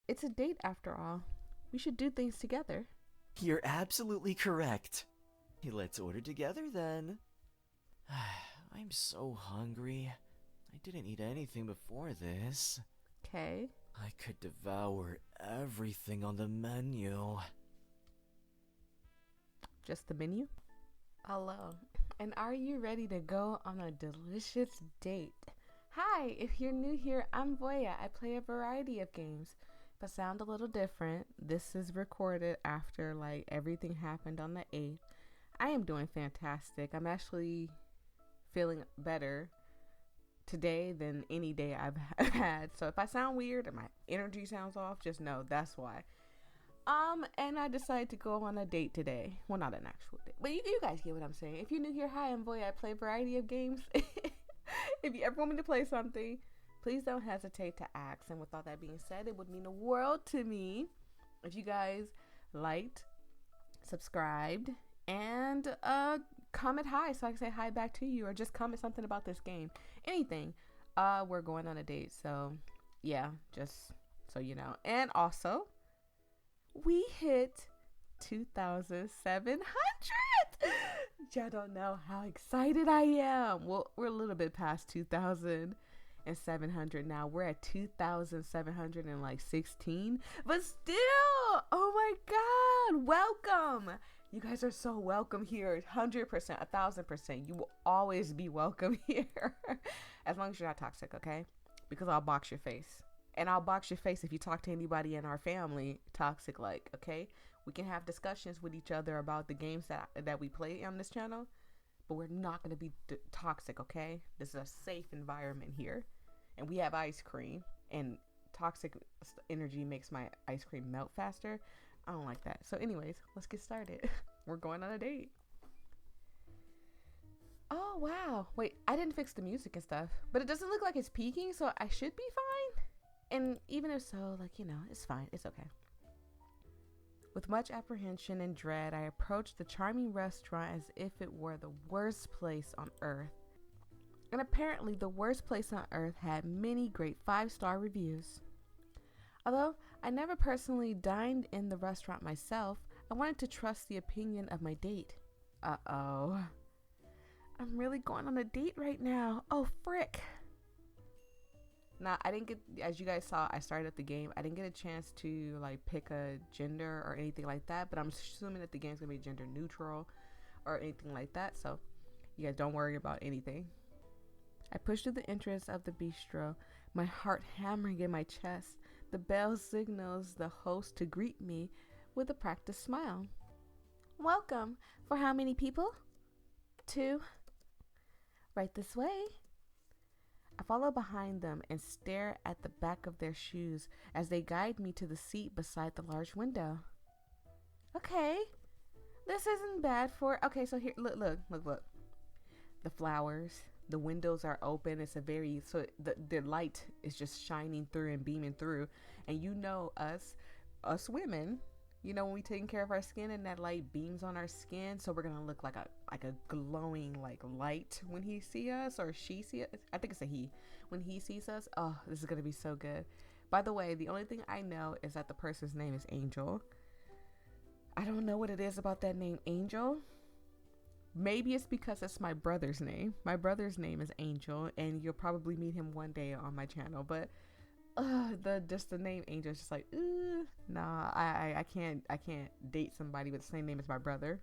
It's a date after all. We should do things together. You're absolutely correct. Let's order together then. I'm so hungry. I didn't eat anything before this. Okay. I could devour everything on the menu. Just the menu? Hello. And are you ready to go on a delicious date? Hi, if you're new here, I'm Voyia. I play a variety of games. If I sound a little different, this is recorded after everything happened on the 8th. I am doing fantastic. I'm actually feeling better today than any day I've had. So if I sound weird and my energy sounds off, just know that's why. And I decided to go on a date today. Well, not an actual date, but you guys get what I'm saying. If you're new here, hi, I'm Voyia. I play a variety of games. If you ever want me to play something, please don't hesitate to ask. And with all that being said, it would mean the world to me if you guys liked, subscribed, and comment hi so I can say hi back to you, or just comment something about this game. Anything. We're going on a date, so yeah, just so you know. And also, we hit 2,700. Y'all don't know how excited I am. Well, we're a little bit past 2,700 now. We're at 2,716, but still, oh my God, welcome. You guys are so welcome here. 100%, 1,000%. You will always be welcome here. As long as you're not toxic, okay? Because I'll box your face. And I'll box your face if you talk to anybody in our family toxic like, okay? We can have discussions with each other about the games that we play on this channel, but we're not going to be toxic, okay? This is a safe environment here. And we have ice cream, and toxic energy makes my ice cream melt faster. I don't like that. So anyways, let's get started. We're going on a date. Oh, wow. Wait, I didn't fix the music and stuff, but it doesn't look like it's peaking, so I should be fine. And even if so, it's fine. It's okay. With much apprehension and dread, I approached the charming restaurant as if it were the worst place on earth. And apparently, the worst place on earth had many great 5-star reviews. Although I never personally dined in the restaurant myself, I wanted to trust the opinion of my date. Uh-oh. I'm really going on a date right now. Oh, frick. Now, I didn't get, as you guys saw, I started up the game. I didn't get a chance to pick a gender or anything like that, but I'm assuming that the game's gonna be gender neutral or anything like that, so you guys don't worry about anything. I pushed through the entrance of the bistro, my heart hammering in my chest. The bell signals the host to greet me with a practiced smile. Welcome. For how many people? 2. Right this way. I follow behind them and stare at the back of their shoes as they guide me to the seat beside the large window. Okay, this isn't bad for... Okay, so here, look. The flowers, the windows are open. It's a very... So the light is just shining through and beaming through. And you know us women, when we taking care of our skin and that light beams on our skin, so we're gonna look like a glowing light when he see us, or she see us. I think it's a he. When he sees us, oh, this is gonna be so good. By the way, the only thing I know is that the person's name is Angel. I don't know what it is about that name, Angel. Maybe it's because it's my brother's name. My brother's name is Angel, and you'll probably meet him one day on my channel, but the name Angel is just nah, I can't date somebody with the same name as my brother.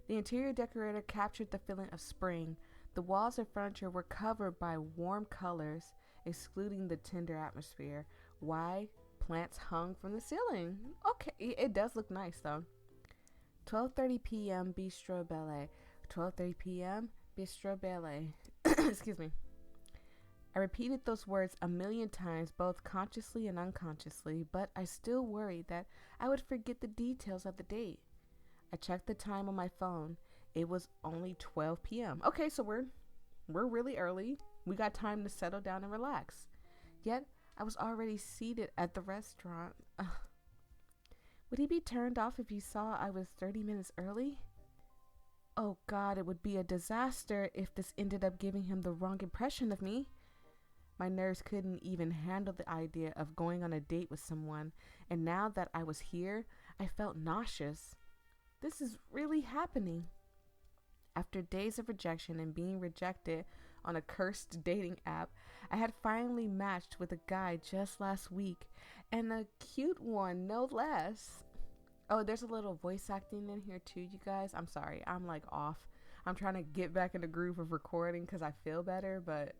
The interior decorator captured the feeling of spring. The walls and furniture were covered by warm colors, excluding the tender atmosphere. Why? Plants hung from the ceiling. Okay, it does look nice though. 12:30 p.m. Bistro Belle. 12:30 p.m. Bistro Belle. Excuse me. I repeated those words a million times, both consciously and unconsciously, but I still worried that I would forget the details of the date. I checked the time on my phone. It was only 12 p.m. Okay, so we're really early. We got time to settle down and relax. Yet, I was already seated at the restaurant. Would he be turned off if he saw I was 30 minutes early? Oh God, it would be a disaster if this ended up giving him the wrong impression of me. My nerves couldn't even handle the idea of going on a date with someone, and now that I was here, I felt nauseous. This is really happening. After days of rejection and being rejected on a cursed dating app, I had finally matched with a guy just last week, and a cute one, no less. Oh, there's a little voice acting in here too, you guys. I'm sorry, I'm like off. I'm trying to get back in the groove of recording because I feel better, but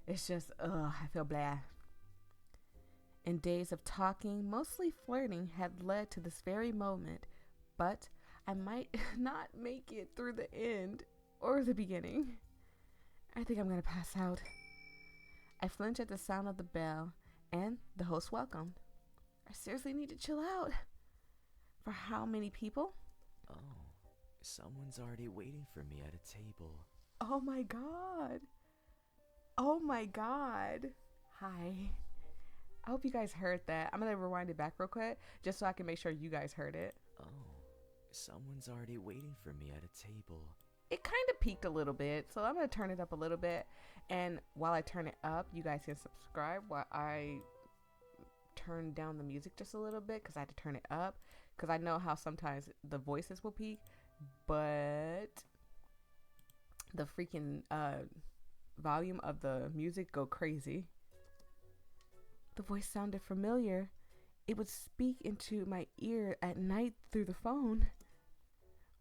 it's just, I feel blah. And days of talking, mostly flirting, had led to this very moment, but I might not make it through the end or the beginning. I think I'm gonna pass out. I flinched at the sound of the bell, and the host welcomed. I seriously need to chill out. For how many people? Oh, someone's already waiting for me at a table. Oh my god. Oh my god. Hi. I hope you guys heard that. I'm gonna rewind it back real quick just so I can make sure you guys heard it. Oh, someone's already waiting for me at a table. It kind of peaked a little bit, so I'm gonna turn it up a little bit. And while I turn it up, you guys can subscribe while I turn down the music just a little bit because I had to turn it up because I know how sometimes the voices will peak, but the freaking volume of the music go crazy. The voice sounded familiar. It would speak into my ear at night through the phone.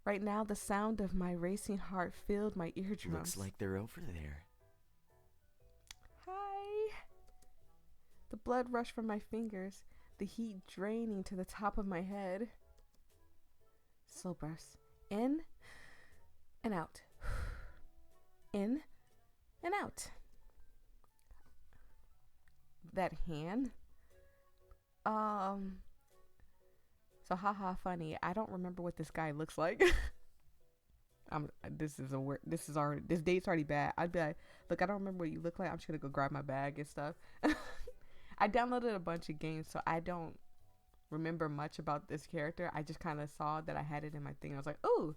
Right now, the sound of my racing heart filled my eardrums. Looks like they're over there. Hi. The blood rushed from my fingers, the heat draining to the top of my head. Slow bursts. In and out. In and out. That hand. So haha funny. I don't remember what this guy looks like. This date's already bad. I'd be like, look, I don't remember what you look like. I'm just gonna go grab my bag and stuff. I downloaded a bunch of games, so I don't remember much about this character. I just kind of saw that I had it in my thing. I was like, ooh,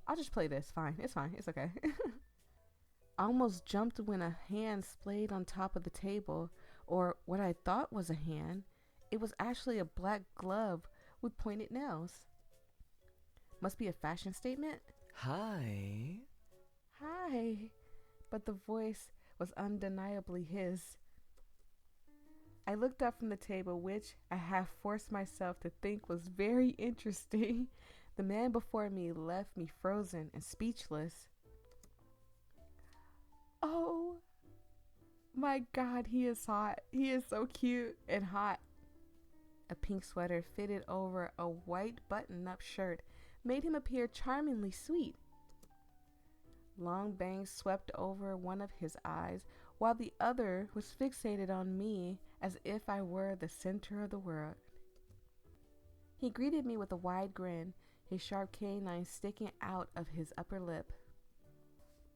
I'll just play this. Fine. It's fine. It's okay. I almost jumped when a hand splayed on top of the table, or what I thought was a hand. It was actually a black glove with pointed nails. Must be a fashion statement. Hi. Hi. But the voice was undeniably his. I looked up from the table, which I half forced myself to think was very interesting. The man before me left me frozen and speechless. Oh my god, he is hot. He is so cute and hot. A pink sweater fitted over a white button-up shirt made him appear charmingly sweet. Long bangs swept over one of his eyes, while the other was fixated on me as if I were the center of the world. He greeted me with a wide grin, his sharp canine sticking out of his upper lip.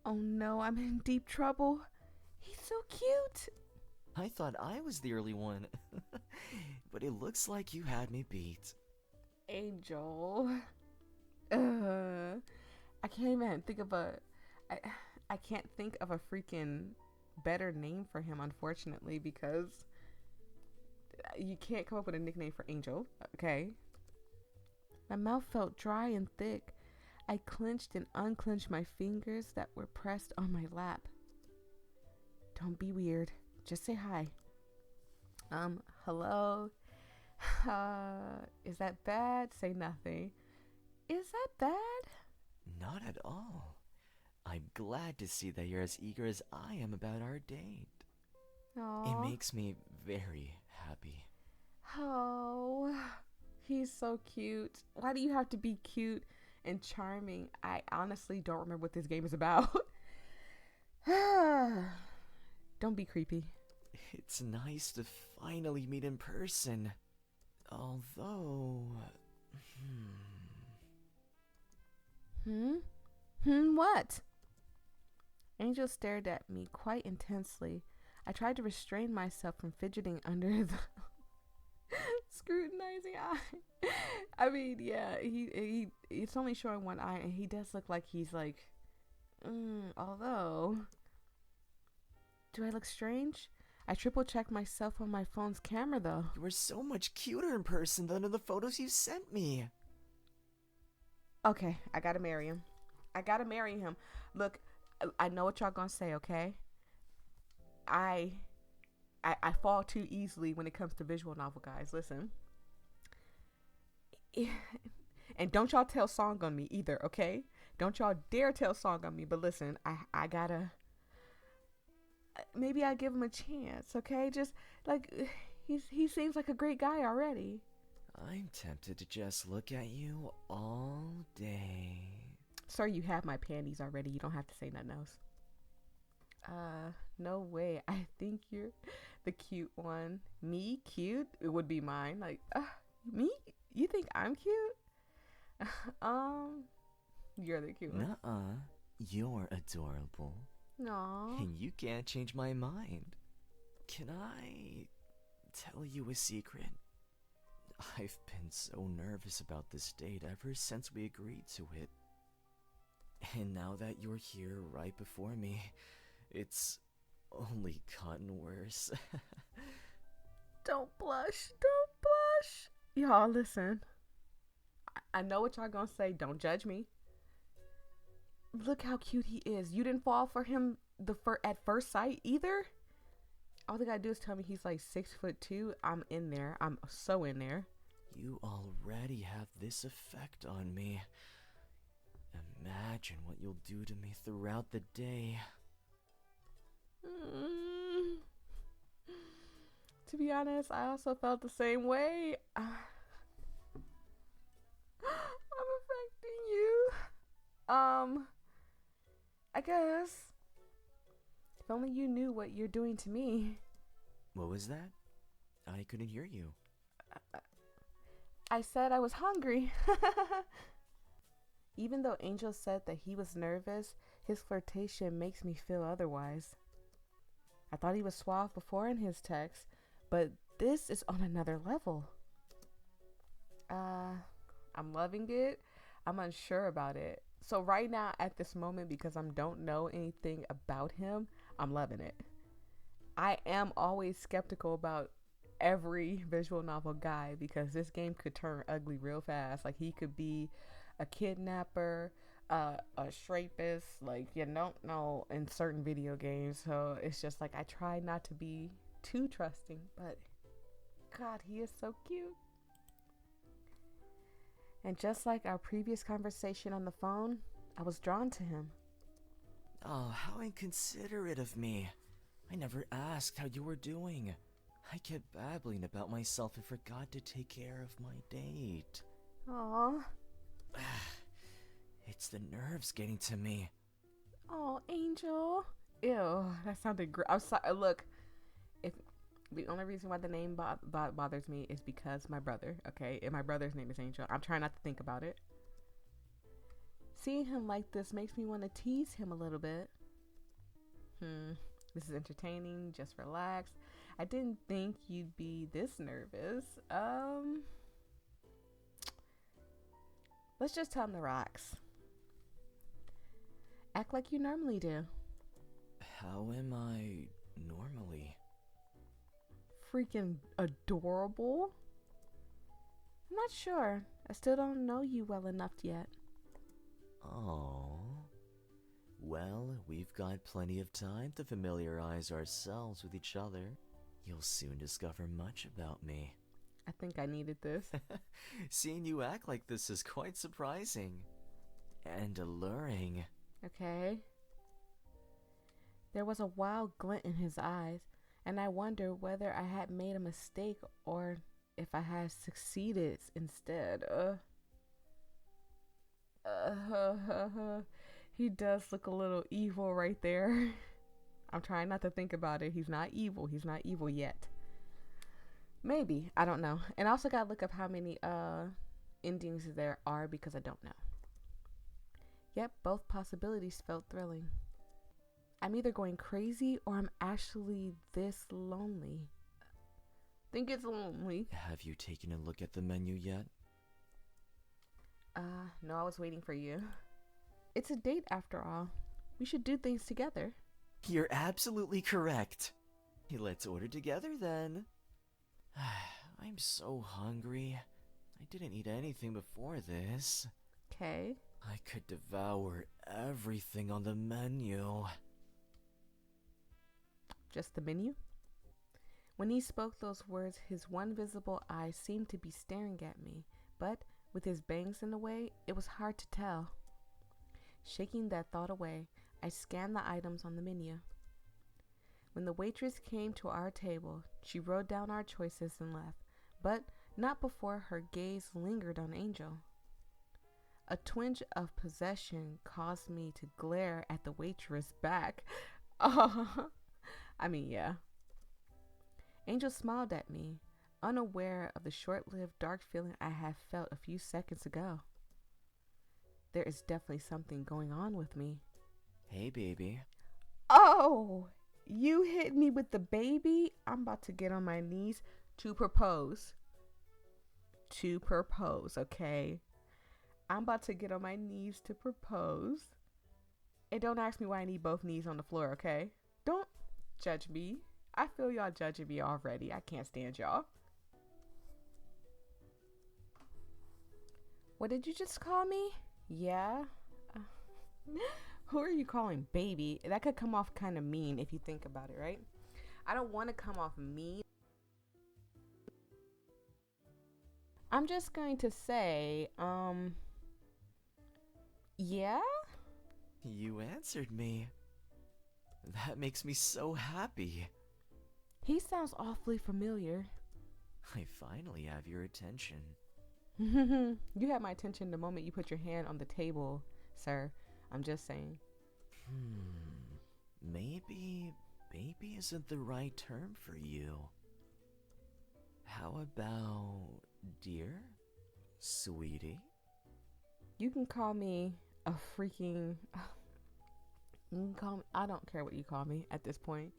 Oh no, I'm in deep trouble. He's so cute. I thought I was the early one, but it looks like you had me beat. Angel. I can't even think of I can't think of a freaking better name for him, unfortunately, because you can't come up with a nickname for Angel. Okay. My mouth felt dry and thick. I clenched and unclenched my fingers that were pressed on my lap. Don't be weird. Just say hi. Hello? Is that bad? Say nothing. Is that bad? Not at all. I'm glad to see that you're as eager as I am about our date. Aww. It makes me very happy. Oh, he's so cute. Why do you have to be cute and charming? I honestly don't remember what this game is about. Don't be creepy. It's nice to finally meet in person. Although... What? Angel stared at me quite intensely. I tried to restrain myself from fidgeting under the scrutinizing eye. I mean, yeah, it's only showing one eye, and he does look like he's like, although, do I look strange? I triple checked myself on my phone's camera though. You are so much cuter in person than in the photos you sent me. Okay, I gotta marry him. I gotta marry him. Look, I know what y'all gonna say, okay? I fall too easily when it comes to visual novel guys. Listen. And don't y'all tell Song on me either, okay? Don't y'all dare tell Song on me. But listen, I gotta... Maybe I give him a chance, okay? Just, like, he seems like a great guy already. I'm tempted to just look at you all day. Sir, you have my panties already. You don't have to say nothing else. No way. I think you're the cute one. Me? Cute? It would be mine. Like, me? You think I'm cute? You're the cute one. Nuh-uh. You're adorable. Aww. And you can't change my mind. Can I tell you a secret? I've been so nervous about this date ever since we agreed to it. And now that you're here right before me, it's only gotten worse. Don't blush. Don't blush. Y'all, listen. I know what y'all gonna say. Don't judge me. Look how cute he is. You didn't fall for him at first sight either? All they gotta do is tell me he's like 6'2". I'm in there. I'm so in there. You already have this effect on me. Imagine what you'll do to me throughout the day. To be honest, I also felt the same way. I'm affecting you. I guess. If only you knew what you're doing to me. What was that? I couldn't hear you. I said I was hungry. Even though Angel said that he was nervous, his flirtation makes me feel otherwise. I thought he was suave before in his text, but this is on another level. I'm loving it. I'm unsure about it. So right now at this moment, because I don't know anything about him, I'm loving it. I am always skeptical about every visual novel guy because this game could turn ugly real fast. Like he could be a kidnapper, a rapist, like you don't know in certain video games. So it's just like I try not to be too trusting, but God, he is so cute. And just like our previous conversation on the phone, I was drawn to him. Oh, how inconsiderate of me. I never asked how you were doing. I kept babbling about myself and forgot to take care of my date. Aww. It's the nerves getting to me. Oh, Angel. Ew, that sounded great. I'm sorry. Look, if the only reason why the name bothers me is because my brother, okay? And my brother's name is Angel. I'm trying not to think about it. Seeing him like this makes me want to tease him a little bit. This is entertaining. Just relax. I didn't think you'd be this nervous. Let's just tell him the rocks. Act like you normally do. How am I normally? Freaking adorable. I'm not sure. I still don't know you well enough yet. Oh. Well, we've got plenty of time to familiarize ourselves with each other. You'll soon discover much about me. I think I needed this. Seeing you act like this is quite surprising. And alluring. Okay. There was a wild glint in his eyes, and I wondered whether I had made a mistake or if I had succeeded instead. He does look a little evil right there. I'm trying not to think about it. He's not evil. He's not evil yet. Maybe. I don't know. And I also gotta look up how many endings there are because I don't know. Yep, both possibilities felt thrilling. I'm either going crazy or I'm actually this lonely. Think it's lonely. Have you taken a look at the menu yet? No, I was waiting for you. It's a date after all. We should do things together. You're absolutely correct. Let's order together then. I'm so hungry. I didn't eat anything before this. Okay. I could devour everything on the menu. Just the menu? When he spoke those words, his one visible eye seemed to be staring at me, but with his bangs in the way, it was hard to tell. Shaking that thought away, I scanned the items on the menu. When the waitress came to our table, she wrote down our choices and left, but not before her gaze lingered on Angel. A twinge of possession caused me to glare at the waitress back. Oh, yeah. Angel smiled at me, unaware of the short-lived dark feeling I had felt a few seconds ago. There is definitely something going on with me. Hey, baby. Oh, you hit me with the baby? I'm about to get on my knees to propose. To propose, okay? I'm about to get on my knees to propose. And don't ask me why I need both knees on the floor, okay? Don't judge me. I feel y'all judging me already. I can't stand y'all. What did you just call me? Yeah? Who are you calling baby? That could come off kind of mean if you think about it, right? I don't want to come off mean. I'm just going to say, yeah? You answered me. That makes me so happy. He sounds awfully familiar. I finally have your attention. You had my attention the moment you put your hand on the table, sir. I'm just saying. Maybe baby isn't the right term for you. How about dear? Sweetie? You can call me a freaking... You can call me... I don't care what you call me at this point.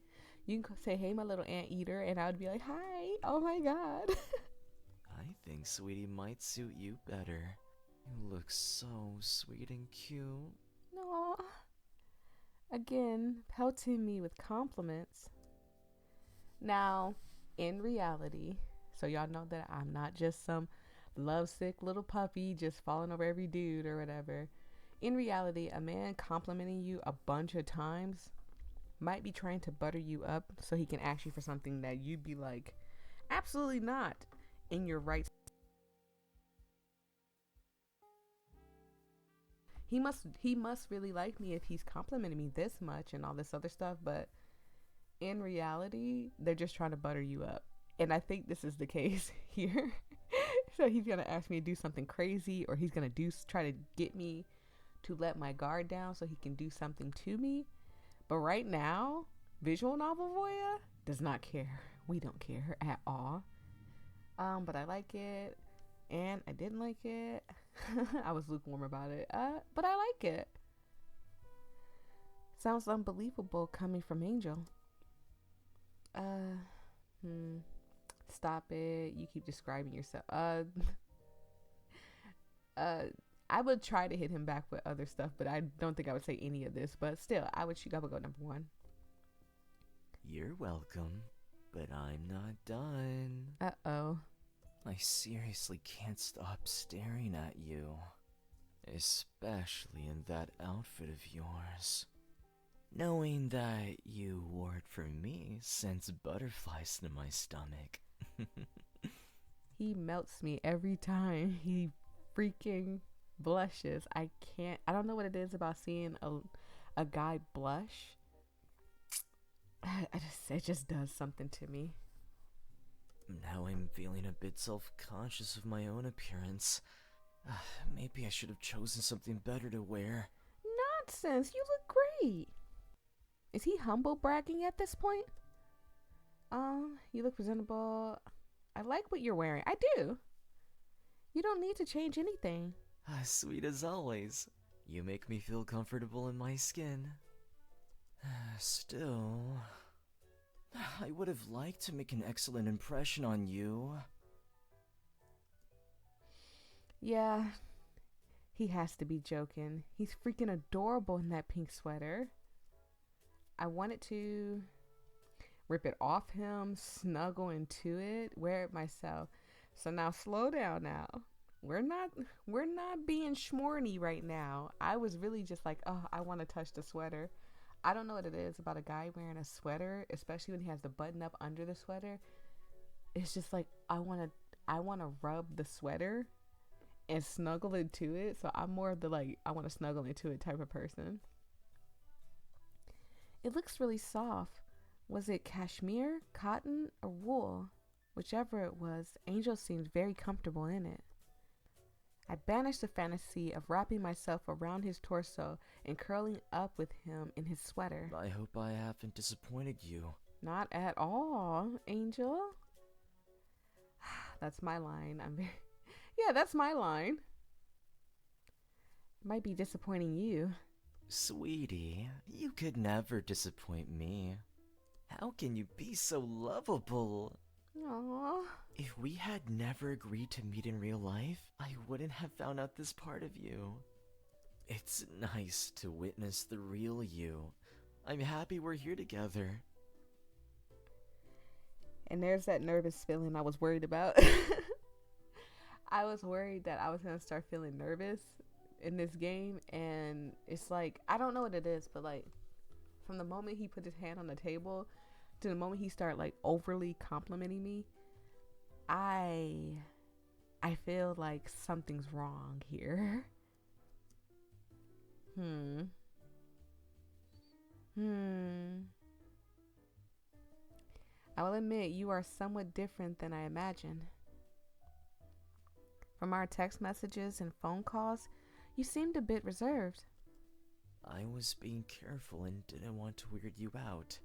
You can say, hey, my little anteater, and I would be like, hi. Oh, my God. I think Sweetie might suit you better. You look so sweet and cute. Aw. Again, pelting me with compliments. Now, in reality, so y'all know that I'm not just some lovesick little puppy just falling over every dude or whatever. In reality, a man complimenting you a bunch of times might be trying to butter you up so he can ask you for something that you'd be like, absolutely not, in your right. He must really like me if he's complimenting me this much and all this other stuff, but in reality, they're just trying to butter you up. And I think this is the case here. So he's going to ask me to do something crazy, or he's going to try to get me to let my guard down so he can do something to me. But right now, visual novel Voyia does not care. We don't care at all. But I like it, and I didn't like it. I was lukewarm about it. But I like it. Sounds unbelievable coming from Angel. Stop it. You keep describing yourself. I would try to hit him back with other stuff, but I don't think I would say any of this. But still, I would go number one. You're welcome, but I'm not done. Uh-oh. I seriously can't stop staring at you. Especially in that outfit of yours. Knowing that you wore it for me sends butterflies to my stomach. He melts me every time he freaking blushes. I don't know what it is about seeing a guy blush. It just does something to me. Now I'm feeling a bit self-conscious of my own appearance. Maybe I should have chosen something better to wear. Nonsense, you look great. Is he humble bragging at this point? You look presentable. I like what you're wearing. I do. You don't need to change anything. Sweet as always. You make me feel comfortable in my skin. Still, I would have liked to make an excellent impression on you. Yeah, he has to be joking. He's freaking adorable in that pink sweater. I wanted to... rip it off him, snuggle into it, wear it myself. So now slow down now. We're not we're not being schmorny right now. I was really just like, oh, I want to touch the sweater. I don't know what it is about a guy wearing a sweater, especially when he has the button up under the sweater. It's just like I want to rub the sweater and snuggle into it. So I'm more of the like I want to snuggle into it type of person. It looks really soft. Was it cashmere, cotton, or wool? Whichever it was, Angel seemed very comfortable in it. I banished the fantasy of wrapping myself around his torso and curling up with him in his sweater. I hope I haven't disappointed you. Not at all, Angel. That's my line. Yeah, that's my line. Might be disappointing you. Sweetie, you could never disappoint me. How can you be so lovable? Aww. If we had never agreed to meet in real life, I wouldn't have found out this part of you. It's nice to witness the real you. I'm happy we're here together. And there's that nervous feeling I was worried about. I was worried that I was going to start feeling nervous in this game. And it's like, I don't know what it is, but like from the moment he put his hand on the table to the moment he started like overly complimenting me, I feel like something's wrong here. I will admit you are somewhat different than I imagined. From our text messages and phone calls, you seemed a bit reserved. I was being careful and didn't want to weird you out.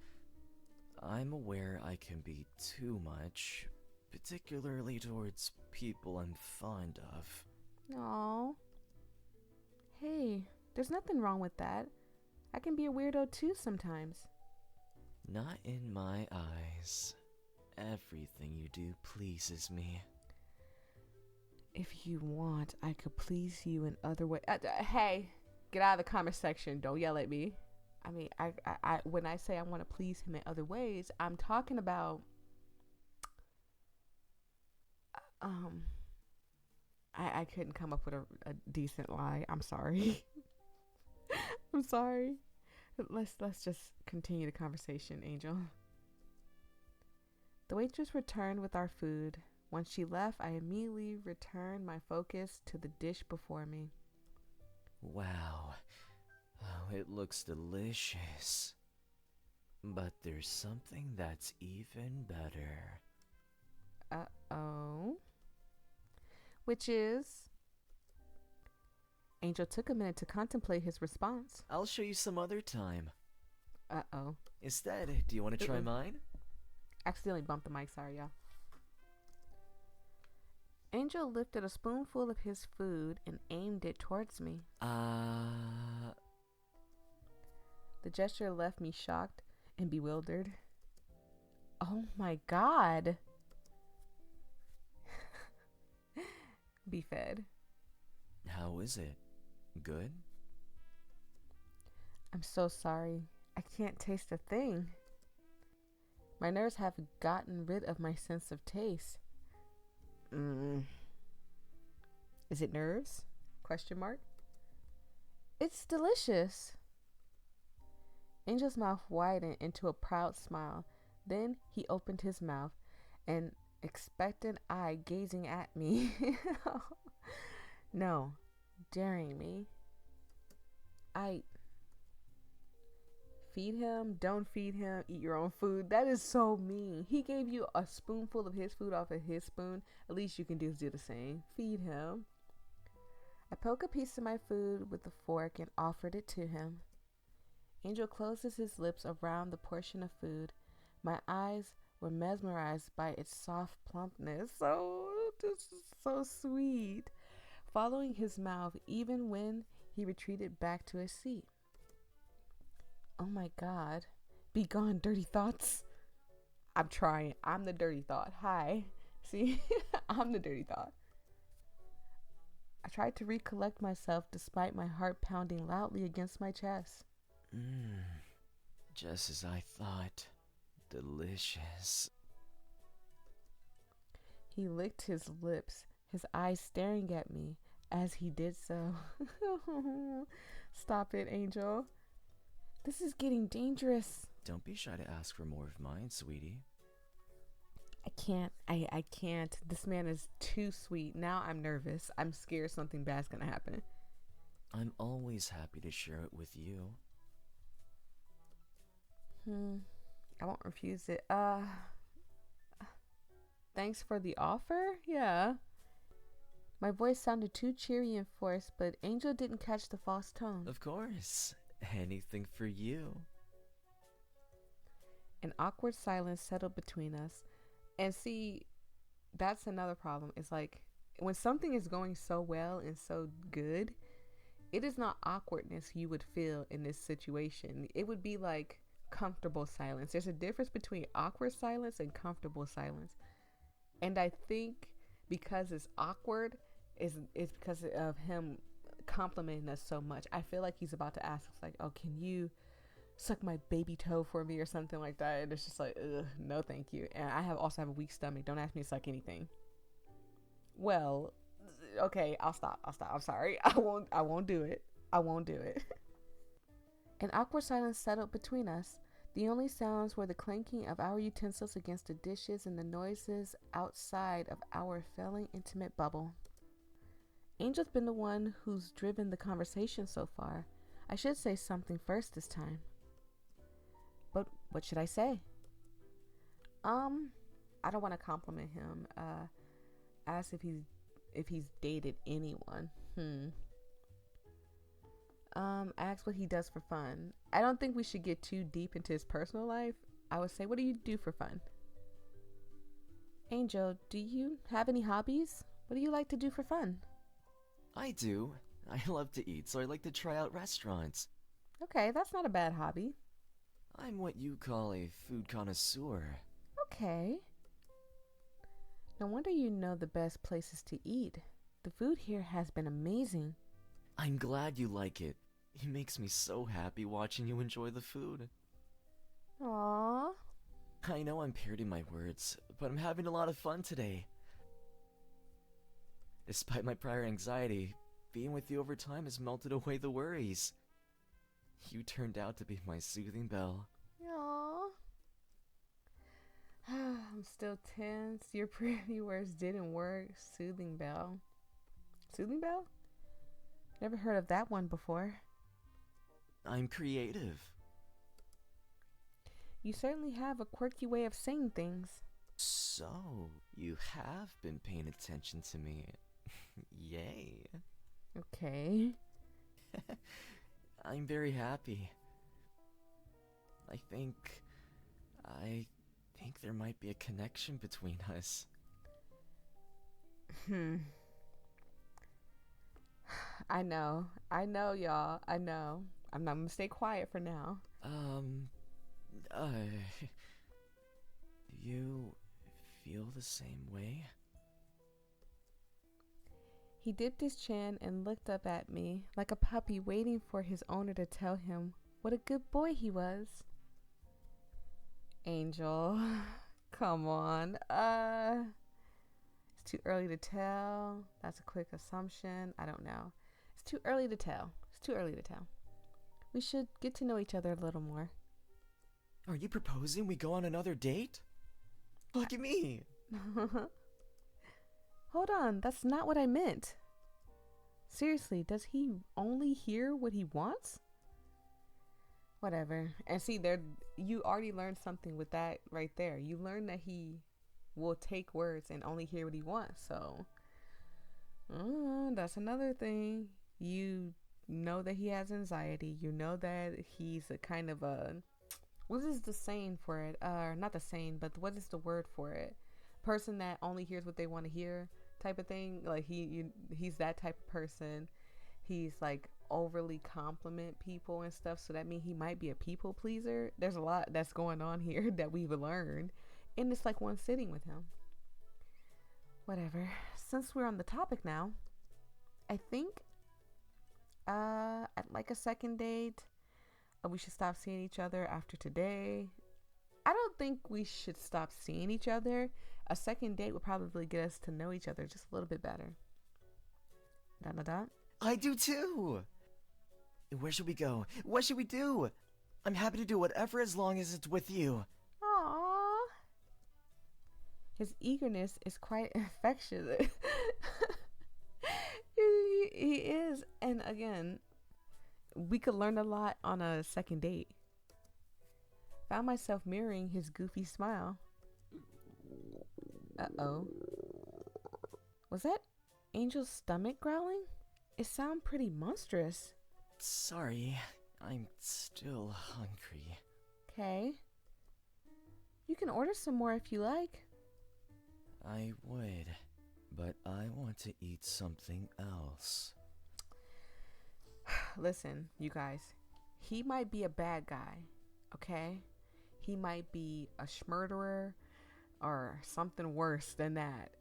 I'm aware I can be too much, particularly towards people I'm fond of. Aww. Hey, there's nothing wrong with that. I can be a weirdo too sometimes. Not in my eyes. Everything you do pleases me. If you want, I could please you in other ways. Hey, get out of the comment section. Don't yell at me. I mean, I when I say I want to please him in other ways, I'm talking about I couldn't come up with a decent lie. I'm sorry. I'm sorry. Let's just continue the conversation, Angel. The waitress returned with our food. Once she left, I immediately returned my focus to the dish before me. Wow. Oh, it looks delicious. But there's something that's even better. Uh-oh. Which is... Angel took a minute to contemplate his response. I'll show you some other time. Uh-oh. Instead, do you want to try mine? Accidentally bumped the mic, sorry, y'all. Angel lifted a spoonful of his food and aimed it towards me. The gesture left me shocked and bewildered. Oh my god. Be fed. How is it? Good? I'm so sorry. I can't taste a thing. My nerves have gotten rid of my sense of taste. Is it nerves? Question mark. It's delicious. Angel's mouth widened into a proud smile. Then he opened his mouth, an expectant eye gazing at me. No, daring me. Feed him, don't feed him, eat your own food. That is so mean. He gave you a spoonful of his food off of his spoon. At least you can do the same. Feed him. I poke a piece of my food with a fork and offered it to him. Angel closes his lips around the portion of food. My eyes were mesmerized by its soft plumpness. This is so sweet. Following his mouth even when he retreated back to his seat. Oh my god. Be gone, dirty thoughts. I'm trying. I'm the dirty thought. Hi. See? I'm the dirty thought. I tried to recollect myself despite my heart pounding loudly against my chest. Just as I thought. delicious. He licked his lips, his eyes staring at me as he did so. Stop it, Angel. This is getting dangerous. Don't be shy to ask for more of mine, sweetie. I can't. I can't. This man is too sweet. Now I'm nervous. I'm scared something bad's gonna happen. I'm always happy to share it with you. I won't refuse it. Thanks for the offer? Yeah. My voice sounded too cheery and forced, but Angel didn't catch the false tone. Of course. Anything for you. An awkward silence settled between us. And see, that's another problem. It's like when something is going so well and so good, it is not awkwardness you would feel in this situation. It would be like comfortable silence. There's a difference between awkward silence and comfortable silence. And I think because it's awkward is because of him complimenting us so much. I feel like he's about to ask us like, "Oh, can you suck my baby toe for me," or something like that? And it's just like, ugh, no thank you. And I also have a weak stomach. Don't ask me to suck anything. Well, okay, I'll stop. I'm sorry. I won't do it. An awkward silence settled between us. The only sounds were the clanking of our utensils against the dishes and the noises outside of our failing intimate bubble. Angel's been the one who's driven the conversation so far. I should say something first this time. But what should I say? I don't want to compliment him. Ask if he's dated anyone. Ask what he does for fun. I don't think we should get too deep into his personal life. I would say, what do you do for fun? Angel, do you have any hobbies? What do you like to do for fun? I do. I love to eat, so I like to try out restaurants. Okay, that's not a bad hobby. I'm what you call a food connoisseur. Okay. No wonder you know the best places to eat. The food here has been amazing. I'm glad you like it. It makes me so happy watching you enjoy the food. Aww. I know I'm parroting my words, but I'm having a lot of fun today. Despite my prior anxiety, being with you over time has melted away the worries. You turned out to be my soothing bell. Aww. I'm still tense. Your pretty words didn't work. Soothing bell. Soothing bell? Never heard of that one before. I'm creative. You certainly have a quirky way of saying things. So, you have been paying attention to me. Yay. Okay. I'm very happy. I think there might be a connection between us. I know, y'all. I know. I'm not gonna stay quiet for now. Do you feel the same way? He dipped his chin and looked up at me like a puppy waiting for his owner to tell him what a good boy he was. Angel, come on. It's too early to tell. That's a quick assumption. I don't know. It's too early to tell. We should get to know each other a little more. Are you proposing we go on another date? Look at me. Hold on, that's not what I meant. Seriously, does he only hear what he wants? Whatever. And see, you already learned something with that right there. You learned that he will take words and only hear what he wants. So, that's another thing. You know that he has anxiety. You know that he's a kind of a... What is the saying for it? Not the saying, but what is the word for it? Person that only hears what they want to hear type of thing. Like he's that type of person. He's like overly compliment people and stuff. So that means he might be a people pleaser. There's a lot that's going on here that we've learned. And it's like one sitting with him. Whatever. Since we're on the topic now, I think I'd like a second date. We should stop seeing each other after today. I don't think we should stop seeing each other. A second date would probably get us to know each other just a little bit better. Dot dot dot. I do too! Where should we go? What should we do? I'm happy to do whatever as long as it's with you. Aww. His eagerness is quite infectious. He is. And again, we could learn a lot on a second date. Found myself mirroring his goofy smile. Uh-oh. Was that Angel's stomach growling? It sounded pretty monstrous. Sorry, I'm still hungry. Okay. You can order some more if you like. I would, but I want to eat something else. Listen, you guys. He might be a bad guy, okay? He might be a schmurderer or something worse than that.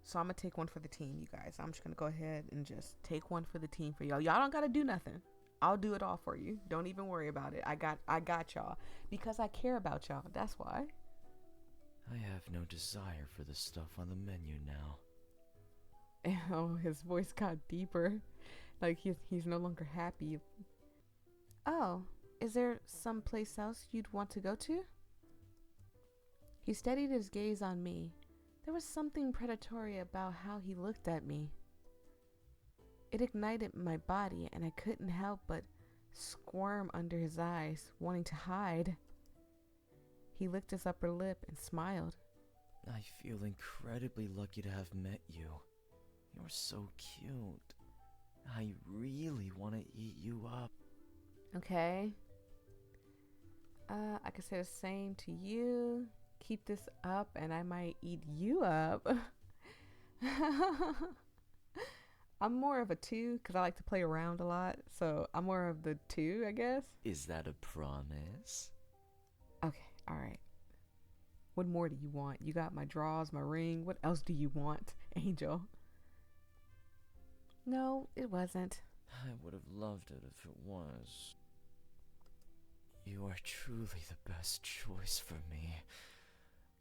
So I'm going to take one for the team, you guys. I'm just going to go ahead and just take one for the team for y'all. Y'all don't got to do nothing. I'll do it all for you. Don't even worry about it. I got y'all because I care about y'all. That's why. I have no desire for the stuff on the menu now. Oh, his voice got deeper. Like he's no longer happy. Oh, is there some place else you'd want to go to? He steadied his gaze on me. There was something predatory about how he looked at me. It ignited my body, and I couldn't help but squirm under his eyes, wanting to hide. He licked his upper lip and smiled. I feel incredibly lucky to have met you. You're so cute. I really want to eat you up. Okay. I could say the same to you. Keep this up and I might eat you up. I'm more of a 2 because I like to play around a lot. So I'm more of the 2, I guess. Is that a promise? Okay, all right. What more do you want? You got my drawers, my ring. What else do you want, Angel? No, it wasn't. I would have loved it if it was. You are truly the best choice for me.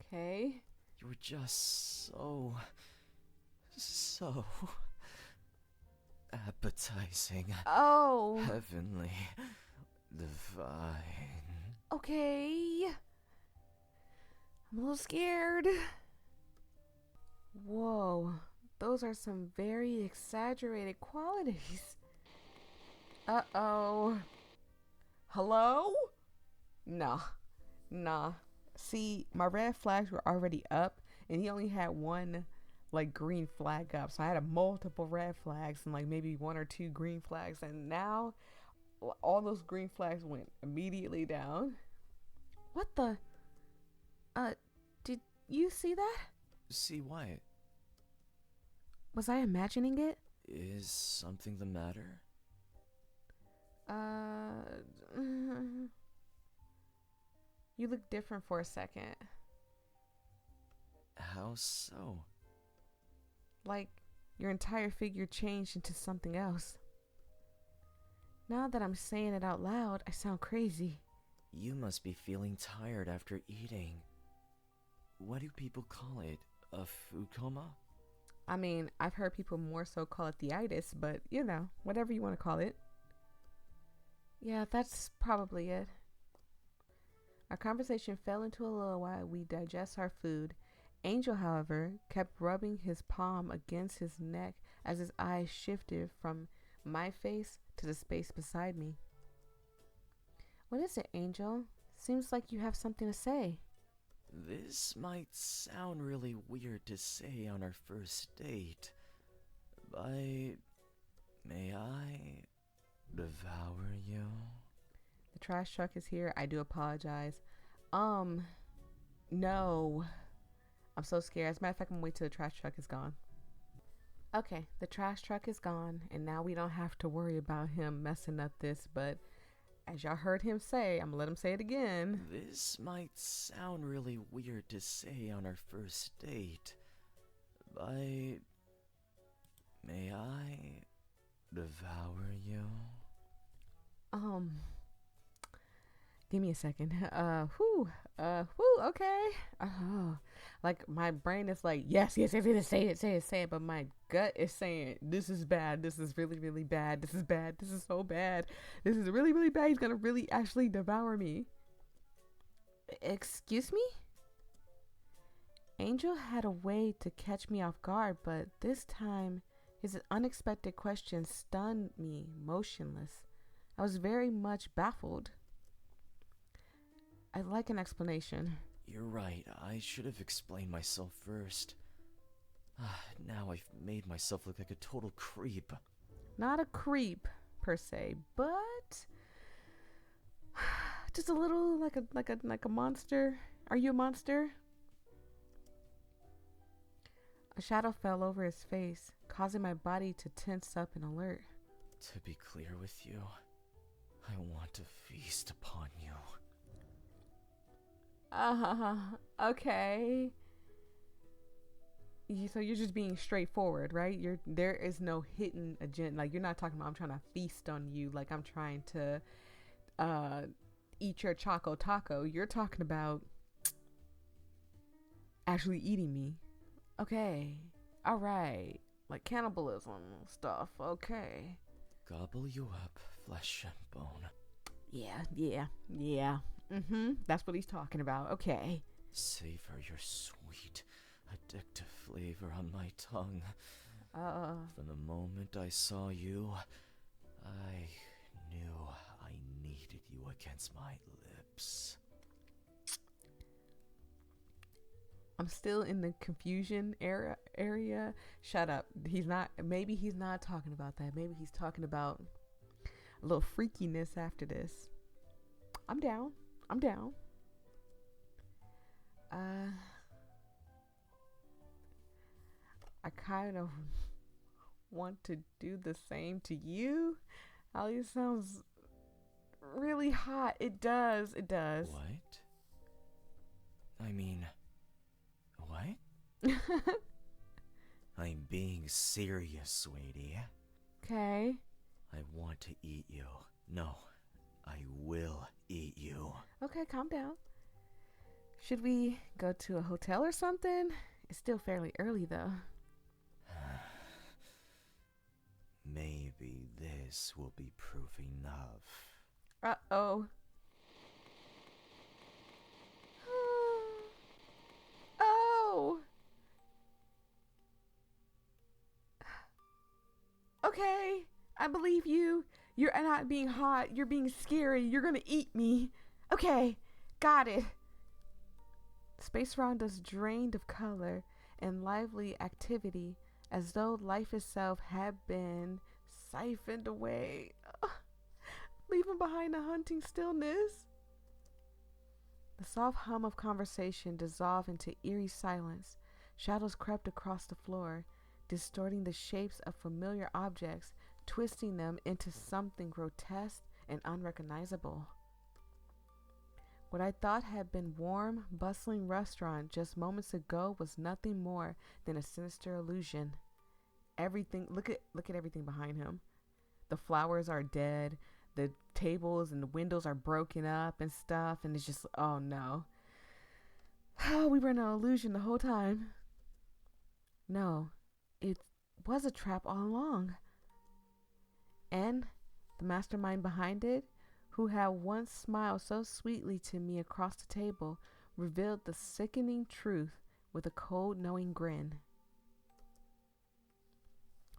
Okay. You were just so appetizing. Oh. Heavenly. Divine. Okay. I'm a little scared. Whoa. Those are some very exaggerated qualities. Uh-oh. Hello? Nah. See, my red flags were already up, and he only had one, like, green flag up. So I had a multiple red flags and, like, maybe 1 or 2 green flags. And now, all those green flags went immediately down. What the? Did you see that? See what? Was I imagining it? Is something the matter? You look different for a second. How so? Like your entire figure changed into something else. Now that I'm saying it out loud, I sound crazy. You must be feeling tired after eating. What do people call it? A food coma? I mean, I've heard people more so call it the itis, but you know, whatever you want to call it. Yeah, that's probably it. Our conversation fell into a lull while we digest our food. Angel, however, kept rubbing his palm against his neck as his eyes shifted from my face to the space beside me. What is it, Angel? Seems like you have something to say. This might sound really weird to say on our first date, but may I devour you? The trash truck is here. I do apologize. No. I'm so scared. As a matter of fact, I'm gonna wait till the trash truck is gone. Okay, the trash truck is gone, and now we don't have to worry about him messing up this, but as y'all heard him say, I'm gonna let him say it again. This might sound really weird to say on our first date, but may I devour you? Give me a second. whoo, okay. Oh, like my brain is like, yes, yes, yes, yes, say it, say it, say it. But my gut is saying, this is bad. This is really, really bad. This is bad. This is so bad. This is really, really bad. He's gonna really actually devour me. Excuse me? Angel had a way to catch me off guard, but this time his unexpected question stunned me motionless. I was very much baffled. I'd like an explanation. You're right, I should have explained myself first. Now I've made myself look like a total creep. Not a creep, per se, but just a little like a monster. Are you a monster? A shadow fell over his face, causing my body to tense up in alert. To be clear with you, I want to feast upon you. Okay. So you're just being straightforward, right? There is no hidden agenda. Like, you're not talking about I'm trying to feast on you, like I'm trying to eat your choco taco. You're talking about actually eating me. Okay. All right. Like cannibalism stuff. Okay. Gobble you up, flesh and bone. Yeah. That's what he's talking about. Okay. Savor your sweet, addictive flavor on my tongue. From the moment I saw you, I knew I needed you against my lips. I'm still in the confusion area. Shut up. Maybe he's not talking about that. Maybe he's talking about a little freakiness after this. I'm down. I kind of want to do the same to you. Ali sounds really hot. It does. What? I mean, what? I'm being serious, sweetie. Okay. I want to eat you. No, I will eat you. Okay, calm down. Should we go to a hotel or something? It's still fairly early, though. Maybe this will be proof enough. Uh-oh. Oh! Okay, I believe you. You're not being hot. You're being scary. You're gonna eat me. Okay, got it. Space around us drained of color and lively activity, as though life itself had been siphoned away, leaving behind a haunting stillness. The soft hum of conversation dissolved into eerie silence. Shadows crept across the floor, distorting the shapes of familiar objects, twisting them into something grotesque and unrecognizable. What I thought had been warm, bustling restaurant just moments ago was nothing more than a sinister illusion. Look at everything behind him. The flowers are dead, the tables and the windows are broken up and stuff, and it's just, oh no. Oh, we were in an illusion the whole time. No, it was a trap all along. And the mastermind behind it, who had once smiled so sweetly to me across the table, revealed the sickening truth with a cold, knowing grin.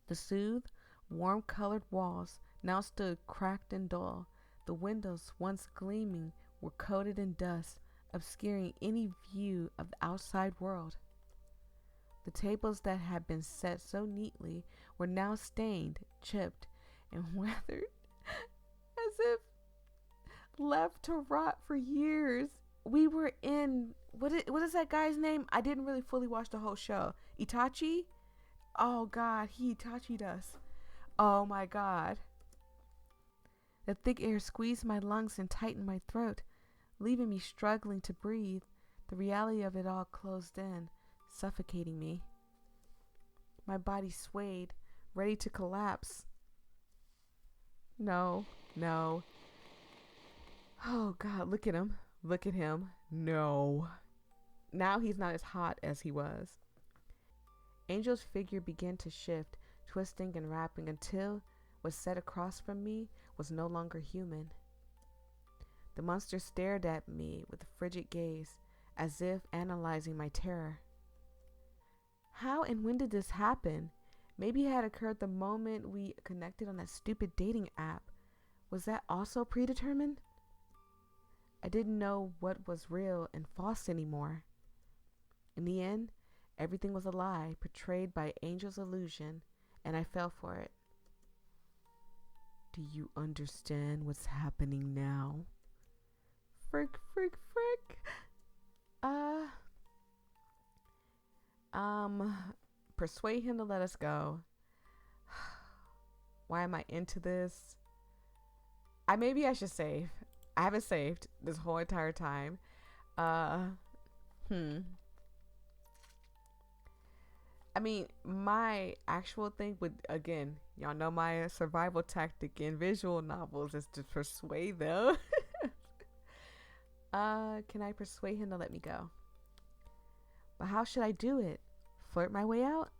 The soothed, warm-colored walls now stood cracked and dull. The windows, once gleaming, were coated in dust, obscuring any view of the outside world. The tables that had been set so neatly were now stained, chipped, and weathered, as if left to rot for years. We were in, what is that guy's name? I didn't really fully watch the whole show. Itachi? Oh God, he Itachi'd us. Oh my God. The thick air squeezed my lungs and tightened my throat, leaving me struggling to breathe. The reality of it all closed in, suffocating me. My body swayed, ready to collapse. No. Oh God, look at him. Look at him. No. Now he's not as hot as he was. Angel's figure began to shift, twisting and wrapping until what sat across from me was no longer human. The monster stared at me with a frigid gaze, as if analyzing my terror. How and when did this happen? Maybe it had occurred the moment we connected on that stupid dating app. Was that also predetermined? I didn't know what was real and false anymore. In the end, everything was a lie portrayed by Angel's illusion, and I fell for it. Do you understand what's happening now? Frick. Persuade him to let us go. Why am I into this? Maybe I should save. I haven't saved this whole entire time. I mean, my actual thing would, again, y'all know my survival tactic in visual novels is to persuade them. Can I persuade him to let me go? But how should I do it? Flirt my way out?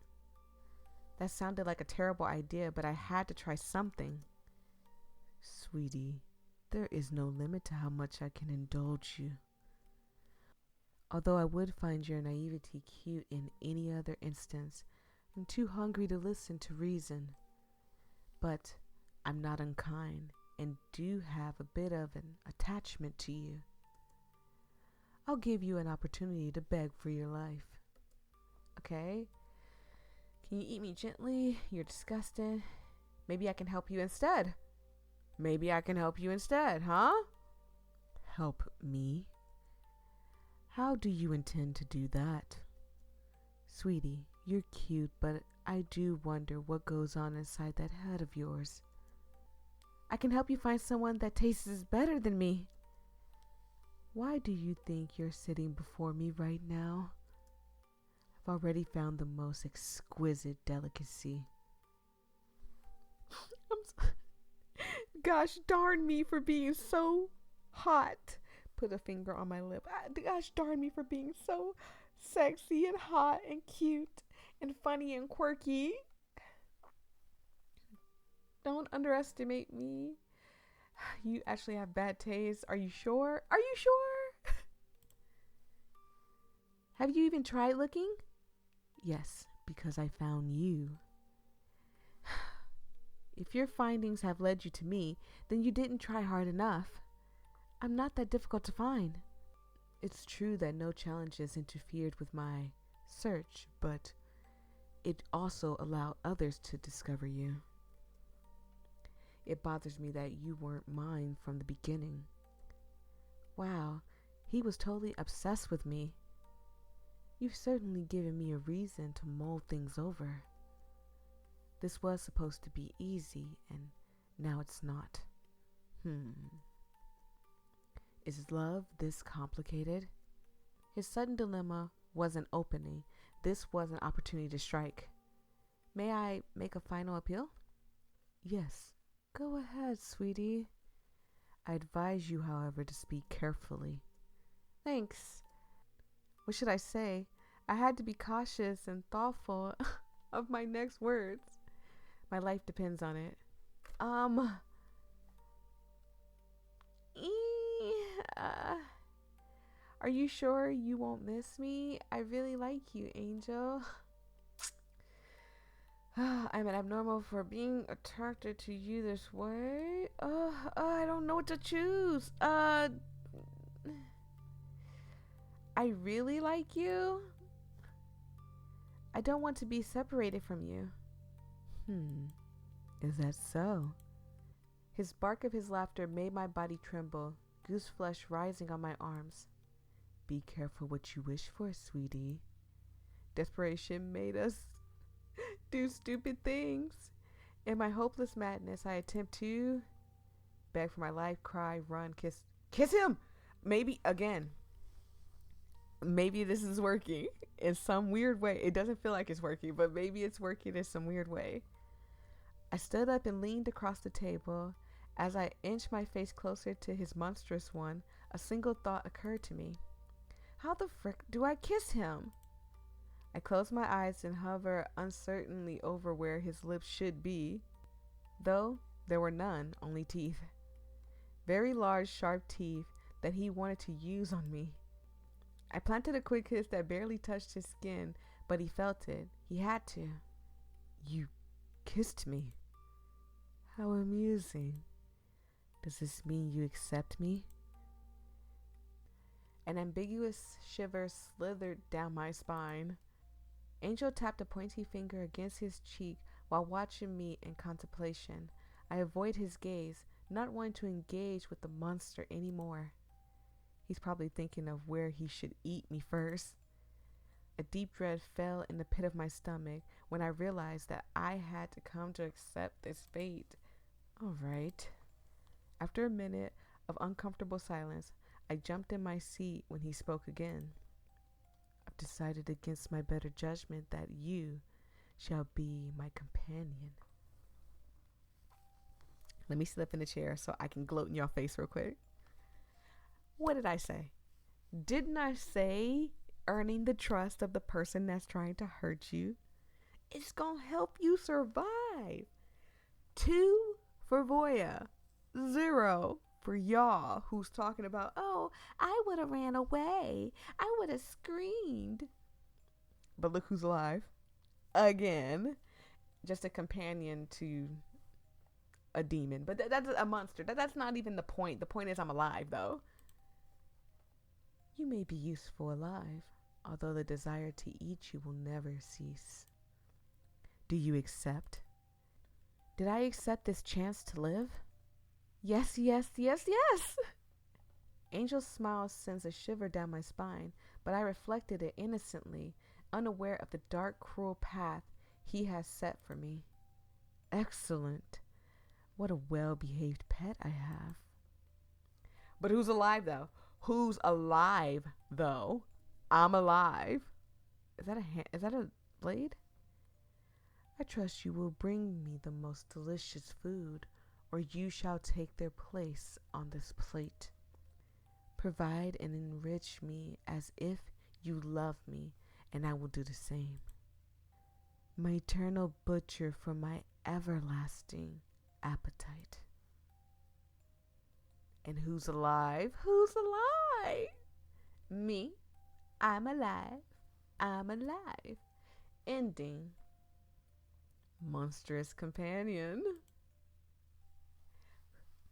That sounded like a terrible idea, but I had to try something. Sweetie, there is no limit to how much I can indulge you. Although I would find your naivety cute in any other instance, I'm too hungry to listen to reason. But I'm not unkind and do have a bit of an attachment to you. I'll give you an opportunity to beg for your life. Okay? Can you eat me gently? You're disgusting. Maybe I can help you instead. Huh? Help me? How do you intend to do that? Sweetie, you're cute, but I do wonder what goes on inside that head of yours. I can help you find someone that tastes better than me. Why do you think you're sitting before me right now? I've already found the most exquisite delicacy. Gosh darn me for being so hot. Put a finger on my lip. Gosh darn me for being so sexy and hot and cute and funny and quirky. Don't underestimate me. You actually have bad taste. Are you sure? Have you even tried looking? Yes, because I found you. If your findings have led you to me, then you didn't try hard enough. I'm not that difficult to find. It's true that no challenges interfered with my search, but it also allowed others to discover you. It bothers me that you weren't mine from the beginning. Wow, he was totally obsessed with me. You've certainly given me a reason to mull things over. This was supposed to be easy, and now it's not. Is love this complicated? His sudden dilemma was an opening. This was an opportunity to strike. May I make a final appeal? Yes, go ahead, sweetie. I advise you, however, to speak carefully. Thanks. What should I say? I had to be cautious and thoughtful of my next words. My life depends on it. Are you sure you won't miss me? I really like you, Angel. I'm abnormal for being attracted to you this way. I don't know what to choose. I really like you. I don't want to be separated from you. Is that so? His bark of his laughter made my body tremble, goose flesh rising on my arms. Be careful what you wish for, sweetie. Desperation made us do stupid things. In my hopeless madness, I attempt to beg for my life, cry, run, kiss him. Maybe this is working in some weird way. It doesn't feel like it's working, but maybe it's working in some weird way. I stood up and leaned across the table. As I inched my face closer to his monstrous one, a single thought occurred to me. How the frick do I kiss him? I close my eyes and hover uncertainly over where his lips should be, though there were none, only teeth. Very large, sharp teeth that he wanted to use on me. I planted a quick kiss that barely touched his skin, but he felt it. He had to. You kissed me. How amusing. Does this mean you accept me? An ambiguous shiver slithered down my spine. Angel tapped a pointy finger against his cheek while watching me in contemplation. I avoid his gaze, not wanting to engage with the monster anymore. He's probably thinking of where he should eat me first. A deep dread fell in the pit of my stomach when I realized that I had to come to accept this fate. All right. After a minute of uncomfortable silence, I jumped in my seat when he spoke again. I've decided against my better judgment that you shall be my companion. Let me slip in the chair so I can gloat in your face real quick. What did I say? Didn't I say earning the trust of the person that's trying to hurt you? It's gonna help you survive. 2 for Voyia. 0 for y'all who's talking about, oh, I would have ran away. I would have screamed. But look who's alive. Again. Just a companion to a demon. But that's a monster. That's not even the point. The point is I'm alive, though. You may be useful alive, although the desire to eat you will never cease. Do you accept? Did I accept this chance to live? Yes, yes, yes, yes. Angel's smile sends a shiver down my spine, but I reflected it innocently, unaware of the dark, cruel path he has set for me. Excellent. What a well-behaved pet I have. But who's alive, though? Who's alive, though? I'm alive. Is that a blade? I trust you will bring me the most delicious food, or you shall take their place on this plate. Provide and enrich me as if you love me, and I will do the same. My eternal butcher for my everlasting appetite. And who's alive? Who's alive? Me. I'm alive. I'm alive. Ending. Monstrous companion.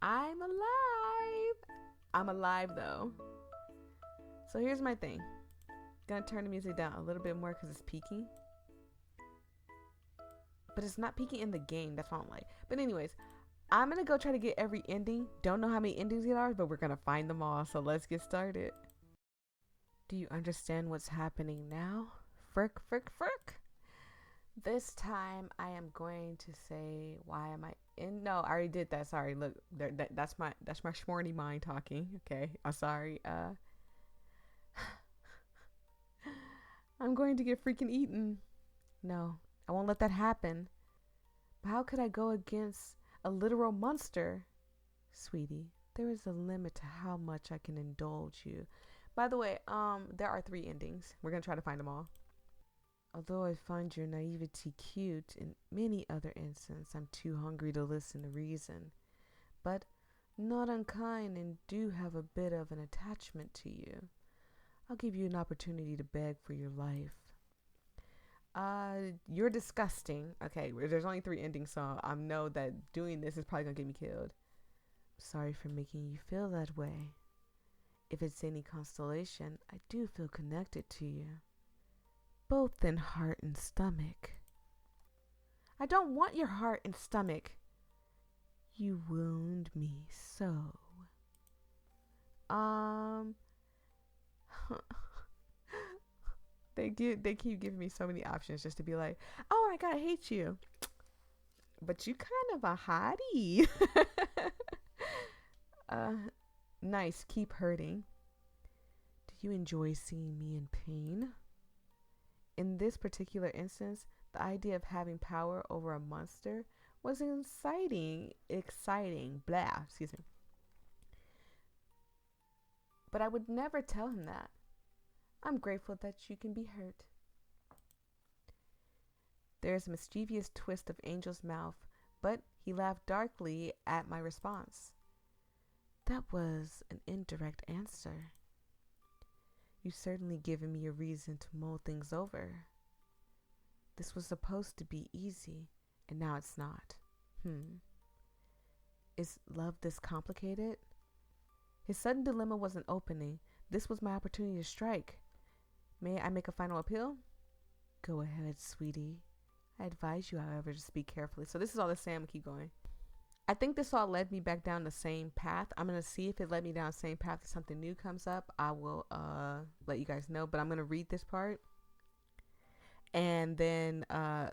I'm alive. I'm alive though. So here's my thing. Gonna turn the music down a little bit more because it's peaking. But it's not peaking in the game. That's what I'm like. But anyways, I'm gonna go try to get every ending. Don't know how many endings there are, but we're gonna find them all. So let's get started. Do you understand what's happening now? Frick, frick, frick. This time I am going to say, why am I in? No, I already did that. Sorry. Look, that's my schmorny mind talking. Okay, I'm sorry. I'm going to get freaking eaten. No, I won't let that happen. But how could I go against a literal monster? Sweetie, there is a limit to how much I can indulge you. By the way, there are 3 endings. We're gonna try to find them all. Although I find your naivety cute in many other instances, I'm too hungry to listen to reason. But not unkind and do have a bit of an attachment to you. I'll give you an opportunity to beg for your life. You're disgusting. Okay, there's only 3 endings, so I know that doing this is probably gonna get me killed. Sorry for making you feel that way. If it's any consolation, I do feel connected to you. Both in heart and stomach. I don't want your heart and stomach. You wound me so. They keep giving me so many options just to be like, oh my god, I hate you. But you kind of a hottie. Nice, keep hurting. Do you enjoy seeing me in pain? In this particular instance, the idea of having power over a monster was exciting, blah, excuse me. But I would never tell him that. I'm grateful that you can be hurt. There's a mischievous twist of Angel's mouth, but he laughed darkly at my response. That was an indirect answer. You've certainly given me a reason to mull things over. This was supposed to be easy, and now it's not. Is love this complicated? His sudden dilemma was an opening. This was my opportunity to strike. May I make a final appeal? Go ahead, sweetie. I advise you, however, to speak carefully. So this is all the same. Keep going. I think this all led me back down the same path. I'm going to see if it led me down the same path. If something new comes up, I will let you guys know. But I'm going to read this part and then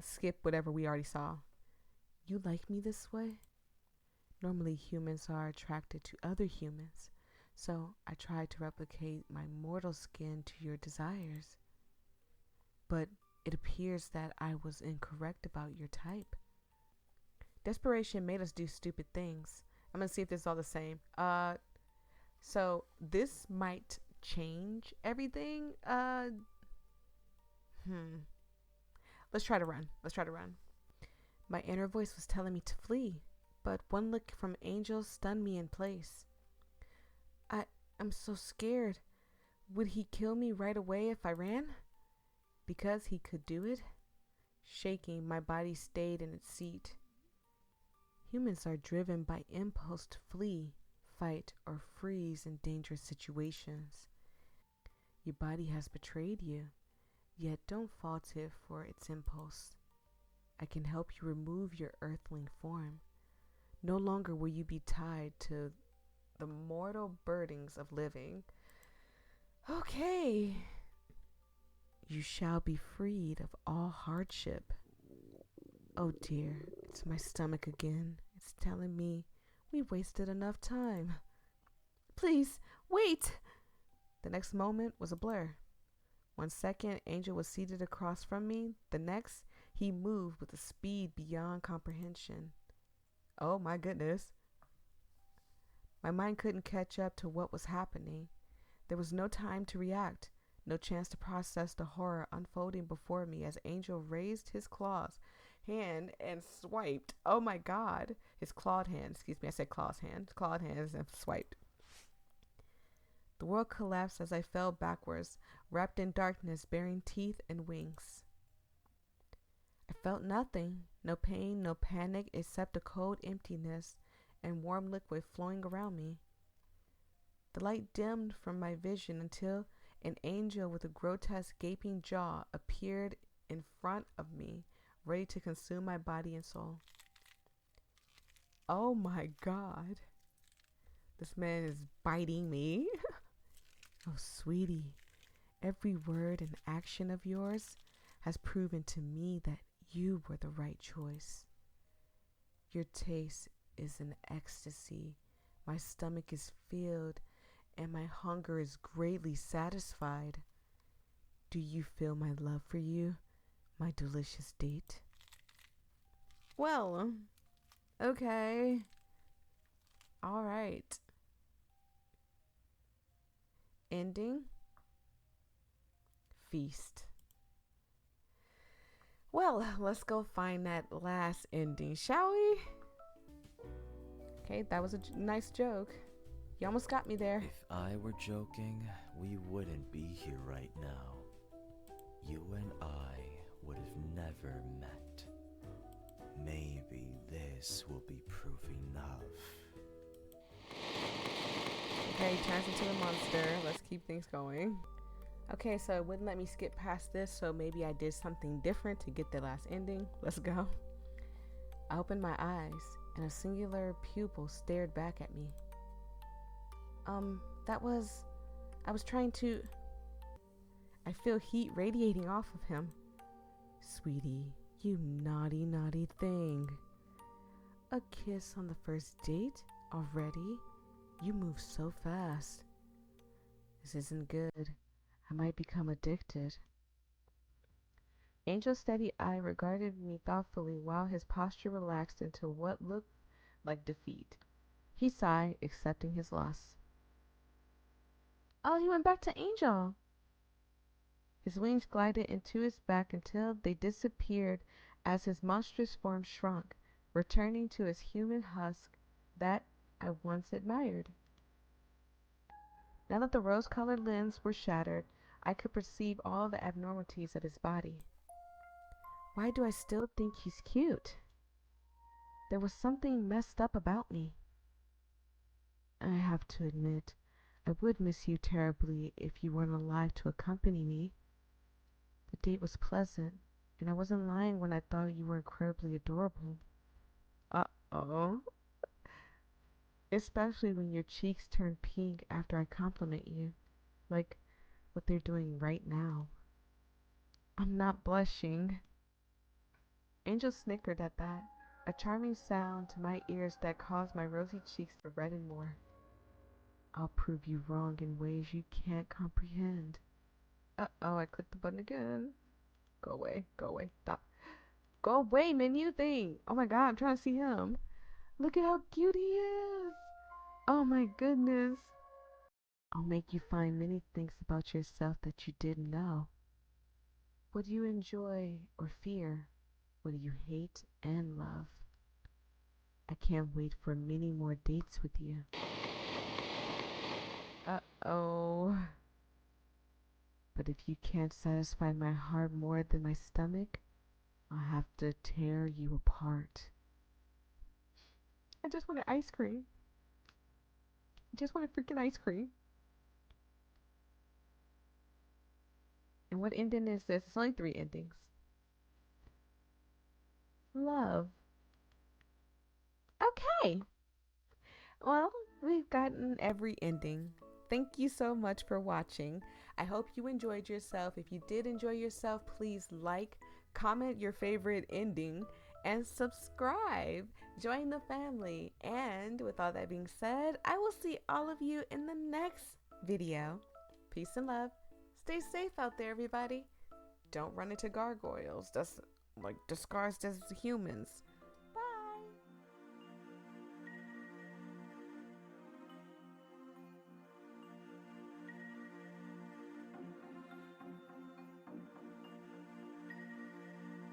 skip whatever we already saw. You like me this way? Normally, humans are attracted to other humans. So I tried to replicate my mortal skin to your desires. But it appears that I was incorrect about your type. Desperation made us do stupid things. I'm gonna see if this is all the same. So this might change everything. Let's try to run. My inner voice was telling me to flee, but one look from Angel stunned me in place. I'm so scared. Would he kill me right away if I ran? Because he could do it? Shaking, my body stayed in its seat. Humans are driven by impulse to flee, fight, or freeze in dangerous situations. Your body has betrayed you, yet don't fault it for its impulse. I can help you remove your earthling form. No longer will you be tied to the mortal burdens of living. Okay. You shall be freed of all hardship. Oh dear, it's my stomach again. It's telling me we wasted enough time. Please, wait! The next moment was a blur. 1 second, Angel was seated across from me. The next, he moved with a speed beyond comprehension. Oh my goodness. My mind couldn't catch up to what was happening. There was no time to react, no chance to process the horror unfolding before me as Angel raised his hand and swiped. Oh my God. His clawed hand, excuse me, I said clawed hands and swiped. The world collapsed as I fell backwards, wrapped in darkness, bearing teeth and wings. I felt nothing, no pain, no panic, except a cold emptiness and warm liquid flowing around me. The light dimmed from my vision until an angel with a grotesque gaping jaw appeared in front of me, ready to consume my body and soul. Oh my God. This man is biting me. Oh, sweetie, every word and action of yours has proven to me that you were the right choice. Your taste is an ecstasy. My stomach is filled and my hunger is greatly satisfied. Do you feel my love for you, my delicious date? Well, okay. All right. Ending. Feast. Well, let's go find that last ending, shall we? Okay, that was a nice joke. You almost got me there. If I were joking, we wouldn't be here right now. You and I would have never met. Maybe this will be proof enough. Okay, turns into the monster. Let's keep things going. Okay, so it wouldn't let me skip past this, so maybe I did something different to get the last ending. Let's go. I opened my eyes, and a singular pupil stared back at me. I was trying to... I feel heat radiating off of him. Sweetie, you naughty, naughty thing. A kiss on the first date? Already? You move so fast. This isn't good. I might become addicted. Angel's steady eye regarded me thoughtfully while his posture relaxed into what looked like defeat. He sighed, accepting his loss. Oh, he went back to Angel. His wings glided into his back until they disappeared as his monstrous form shrunk, returning to his human husk that I once admired. Now that the rose-colored limbs were shattered, I could perceive all the abnormalities of his body. Why do I still think he's cute? There was something messed up about me. I have to admit, I would miss you terribly if you weren't alive to accompany me. The date was pleasant, and I wasn't lying when I thought you were incredibly adorable. Uh-oh. Especially when your cheeks turn pink after I compliment you, like what they're doing right now. I'm not blushing. Angel snickered at that, a charming sound to my ears that caused my rosy cheeks to redden more. I'll prove you wrong in ways you can't comprehend. Uh-oh, I clicked the button again. Go away, go away, stop. Go away, menu thing. Oh my god, I'm trying to see him. Look at how cute he is. Oh my goodness. I'll make you find many things about yourself that you didn't know. What do you enjoy or fear? What do you hate and love? I can't wait for many more dates with you. Uh-oh. But if you can't satisfy my heart more than my stomach, I'll have to tear you apart. I just want an ice cream. I just want a freaking ice cream. And what ending is this? It's only 3 endings. Love. Okay. Well, we've gotten every ending. Thank you so much for watching. I hope you enjoyed yourself. If you did enjoy yourself, please like, comment your favorite ending, and subscribe. Join the family. And with all that being said, I will see all of you in the next video. Peace and love. Stay safe out there, everybody. Don't run into gargoyles. That's like disguised as humans.